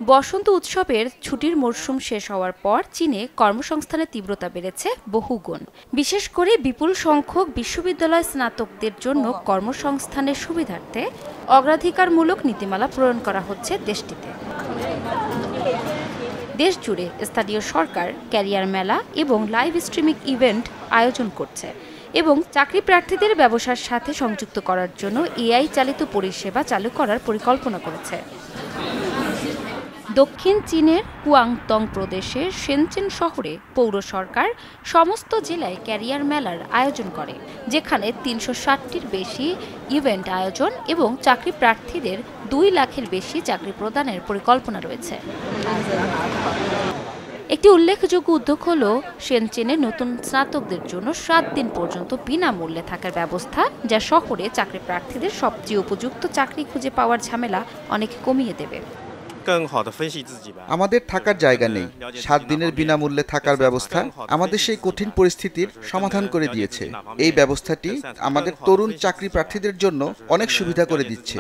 বসন্ত উৎসবের ছুটির মরশুম শেষ হওয়ার পর চীনে কর্মসংস্থানের তীব্রতা বেড়েছে বহুগুণ। বিশেষ করে বিপুল সংখ্যক বিশ্ববিদ্যালয় স্নাতকদের জন্য কর্মসংস্থানের সুবিধার্থে অগ্রাধিকারমূলক নীতিমালা প্রণয়ন করা হচ্ছে দেশটিতে। দেশ জুড়ে স্থানীয় সরকার ক্যারিয়ার মেলা এবং লাইভ স্ট্রিমিং ইভেন্ট আয়োজন করছে এবং চাকরি প্রার্থীদের ব্যবসার সাথে সংযুক্ত করার জন্য এআই চালিত পরিষেবা চালু করার পরিকল্পনা করেছে। দক্ষিণ চীনের কুয়াংতং প্রদেশের শেনচেন শহরে পৌর সরকার সমস্ত জেলায় ক্যারিয়ার মেলার আয়োজন করে, যেখানে ৩৬০টির বেশি ইভেন্ট আয়োজন এবং চাকরি প্রার্থীদের ২ লাখের বেশি চাকরি প্রদানের পরিকল্পনা রয়েছে। একটি উল্লেখযোগ্য উদ্যোগ হল শেনচেনে নতুন স্নাতকদের জন্য ৭ দিন পর্যন্ত বিনামূল্যে থাকার ব্যবস্থা, যা শহরে চাকরি প্রার্থীদের সবচেয়ে উপযুক্ত চাকরি খুঁজে পাওয়ার ঝামেলা অনেক কমিয়ে দেবে। আমাদের থাকার জায়গা নেই, ৭ দিনের বিনামূল্যে থাকার ব্যবস্থা আমাদের সেই কঠিন পরিস্থিতির সমাধান করে দিয়েছে। এই ব্যবস্থাটি আমাদের তরুণ চাকরি প্রার্থীদের জন্য অনেক সুবিধা করে দিচ্ছে।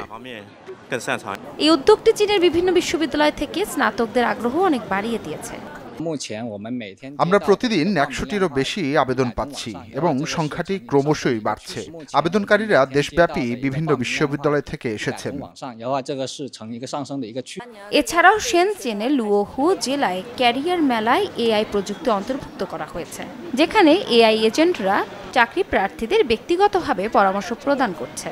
এই উদ্যোগটি চীনের বিভিন্ন বিশ্ববিদ্যালয় থেকে স্নাতকদের আগ্রহ অনেক বাড়িয়ে দিয়েছে। আমরা প্রতিদিন ১০০টিরও বেশি আবেদন পাচ্ছি এবং সংখ্যাটি ক্রমশই বাড়ছে। আবেদনকারীরা দেশব্যাপী বিভিন্ন বিশ্ববিদ্যালয় থেকে এসেছেন। এছাড়াও শেনচেনের লুওহু জেলায় ক্যারিয়ার মেলায় এআই প্রযুক্তি অন্তর্ভুক্ত করা হয়েছে, যেখানে এআই এজেন্টরা চাকরি প্রার্থীদের ব্যক্তিগতভাবে পরামর্শ প্রদান করছে।